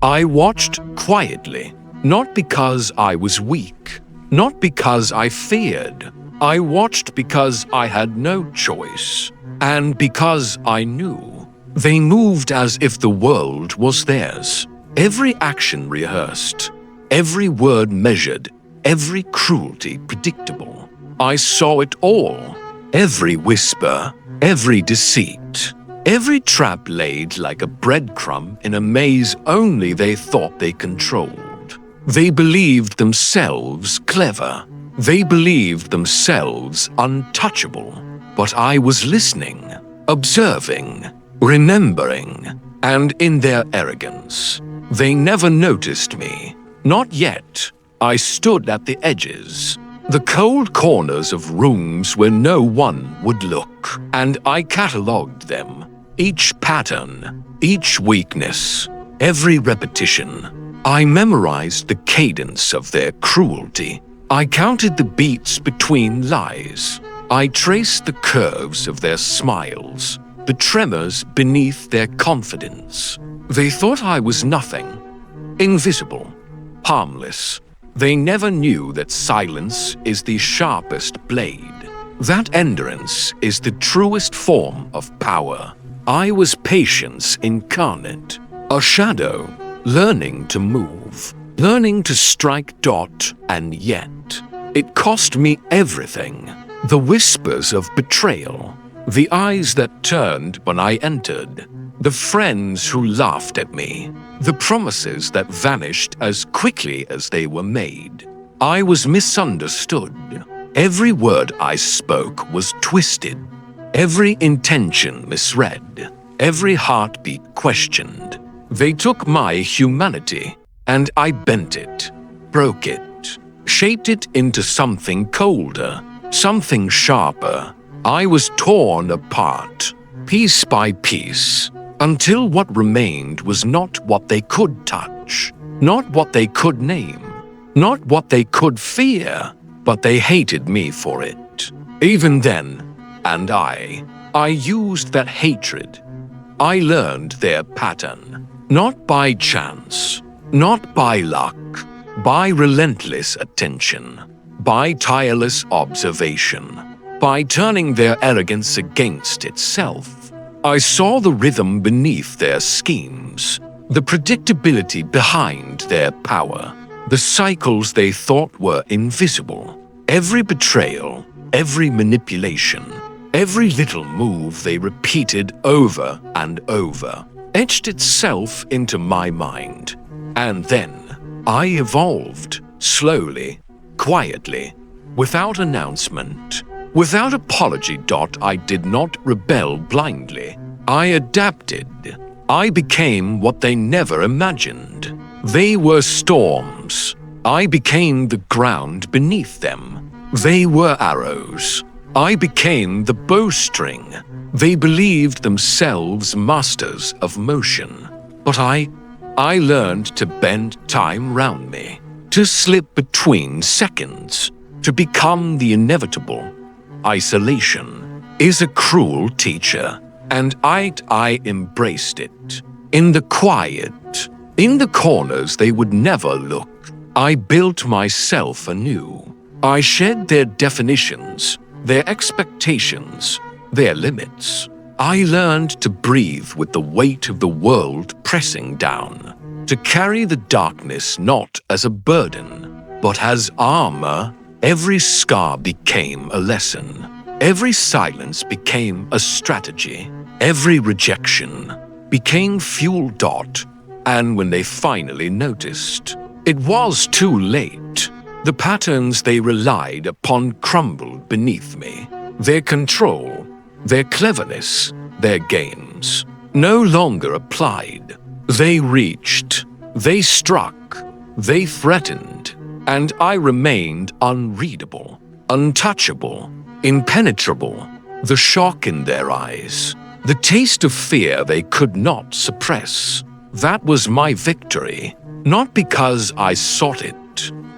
I watched quietly, not because I was weak, not because I feared. I watched because I had no choice, and because I knew. They moved as if the world was theirs, every action rehearsed, every word measured, every cruelty predictable. I saw it all, every whisper, every deceit, every trap laid like a breadcrumb in a maze only they thought they controlled. They believed themselves clever. They believed themselves untouchable. But I was listening, observing, remembering, and in their arrogance, they never noticed me. Not yet. I stood at the edges, the cold corners of rooms where no one would look, and I catalogued them. Each pattern, each weakness, every repetition. I memorized the cadence of their cruelty. I counted the beats between lies. I traced the curves of their smiles, the tremors beneath their confidence. They thought I was nothing, invisible, harmless. They never knew that silence is the sharpest blade, that endurance is the truest form of power. I was patience incarnate, a shadow, learning to move, learning to strike. And yet, it cost me everything. The whispers of betrayal, the eyes that turned when I entered, the friends who laughed at me, the promises that vanished as quickly as they were made. I was misunderstood. Every word I spoke was twisted, every intention misread, every heartbeat questioned. They took my humanity, and I bent it, broke it, shaped it into something colder, something sharper. I was torn apart, piece by piece, until what remained was not what they could touch, not what they could name, not what they could fear, but they hated me for it. Even then, and I used that hatred. I learned their pattern, not by chance, not by luck, by relentless attention, by tireless observation, by turning their arrogance against itself. I saw the rhythm beneath their schemes, the predictability behind their power, the cycles they thought were invisible. Every betrayal, every manipulation, every little move they repeated over and over, etched itself into my mind. And then I evolved, slowly, quietly, without announcement, without apology. I did not rebel blindly. I adapted. I became what they never imagined. They were storms. I became the ground beneath them. They were arrows. I became the bowstring. They believed themselves masters of motion. But I learned to bend time round me, to slip between seconds, to become the inevitable. Isolation is a cruel teacher, and I embraced it. In the quiet, in the corners they would never look, I built myself anew. I shed their definitions, their expectations, their limits. I learned to breathe with the weight of the world pressing down, to carry the darkness not as a burden, but as armor. Every scar became a lesson. Every silence became a strategy. Every rejection became fuel. And when they finally noticed, it was too late. The patterns they relied upon crumbled beneath me. Their control, their cleverness, their games no longer applied. They reached, they struck, they threatened, and I remained unreadable, untouchable, impenetrable. The shock in their eyes, the taste of fear they could not suppress. That was my victory, not because I sought it,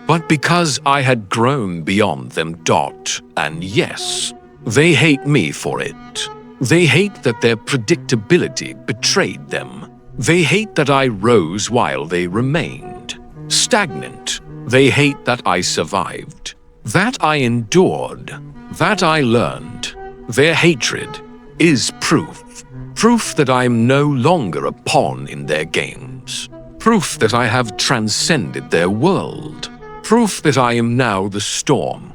but because I had grown beyond them. And yes, they hate me for it. They hate that their predictability betrayed them. They hate that I rose while they remained stagnant. They hate that I survived, that I endured, that I learned. Their hatred is proof. Proof that I am no longer a pawn in their games. Proof that I have transcended their world. Proof that I am now the storm,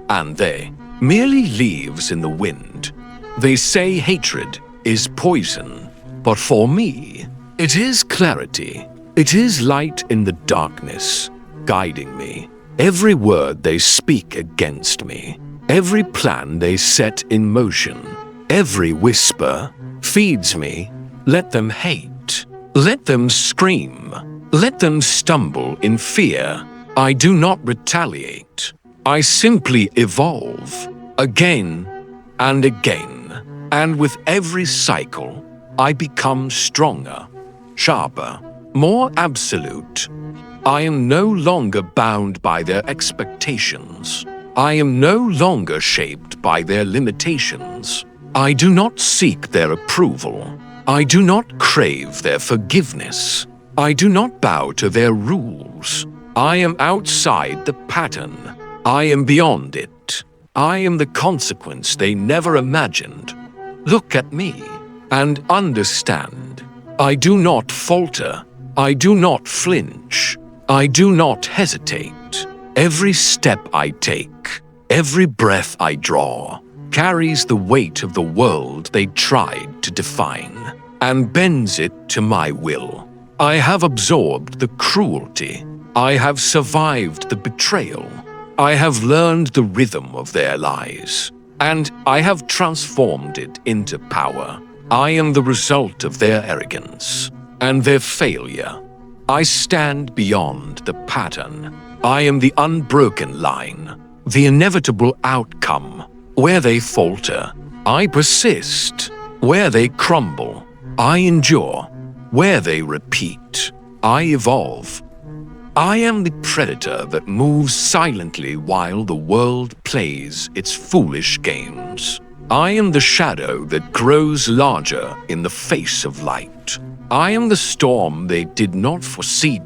and they merely leaves in the wind. They say hatred is poison, but for me, it is clarity. It is light in the darkness, guiding me. Every word they speak against me, every plan they set in motion, every whisper feeds me. Let them hate. Let them scream. Let them stumble in fear. I do not retaliate. I simply evolve again and again. And with every cycle, I become stronger, sharper, more absolute. I am no longer bound by their expectations. I am no longer shaped by their limitations. I do not seek their approval. I do not crave their forgiveness. I do not bow to their rules. I am outside the pattern. I am beyond it. I am the consequence they never imagined. Look at me and understand. I do not falter. I do not flinch. I do not hesitate. Every step I take, every breath I draw, carries the weight of the world they tried to define and bends it to my will. I have absorbed the cruelty. I have survived the betrayal. I have learned the rhythm of their lies, and I have transformed it into power. I am the result of their arrogance and their failure. I stand beyond the pattern. I am the unbroken line, the inevitable outcome. Where they falter, I persist. Where they crumble, I endure. Where they repeat, I evolve. I am the predator that moves silently while the world plays its foolish games. I am the shadow that grows larger in the face of light. I am the storm they did not foresee.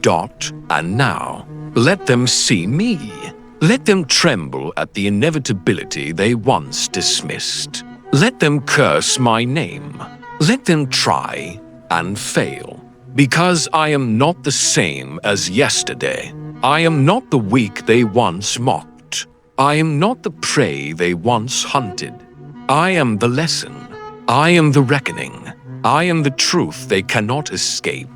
And now, let them see me. Let them tremble at the inevitability they once dismissed. Let them curse my name. Let them try and fail. Because I am not the same as yesterday. I am not the weak they once mocked. I am not the prey they once hunted. I am the lesson. I am the reckoning. I am the truth they cannot escape.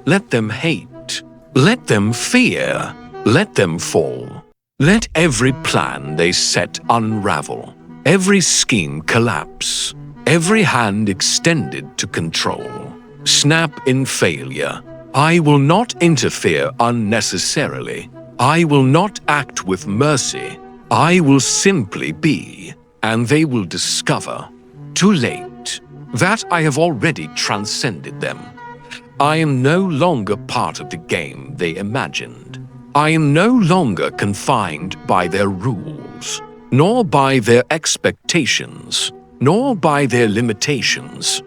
Let them hate. Let them fear. Let them fall. Let every plan they set unravel. Every scheme collapse. Every hand extended to control snap in failure. I will not interfere unnecessarily. I will not act with mercy. I will simply be, and they will discover, too late, that I have already transcended them. I am no longer part of the game they imagined. I am no longer confined by their rules, nor by their expectations, nor by their limitations.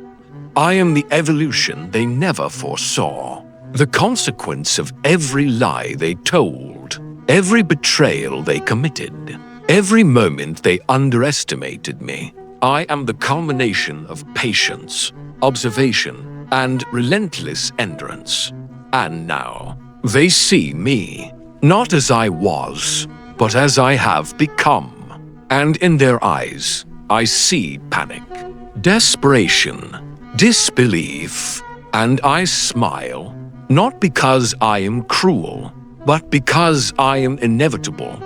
I am the evolution they never foresaw, the consequence of every lie they told, every betrayal they committed, every moment they underestimated me. I am the culmination of patience, observation, and relentless endurance. And now, they see me, not as I was, but as I have become. And in their eyes, I see panic, desperation, disbelief, and I smile, not because I am cruel, but because I am inevitable.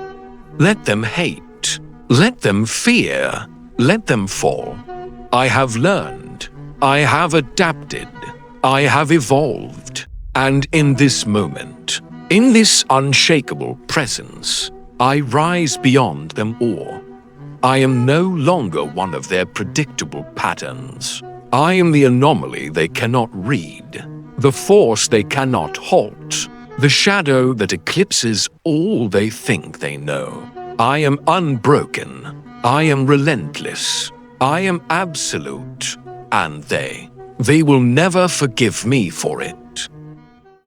Let them hate, let them fear, let them fall. I have learned, I have adapted, I have evolved, and in this moment, in this unshakable presence, I rise beyond them all. I am no longer one of their predictable patterns. I am the anomaly they cannot read, the force they cannot halt, the shadow that eclipses all they think they know. I am unbroken. I am relentless. I am absolute. And they will never forgive me for it.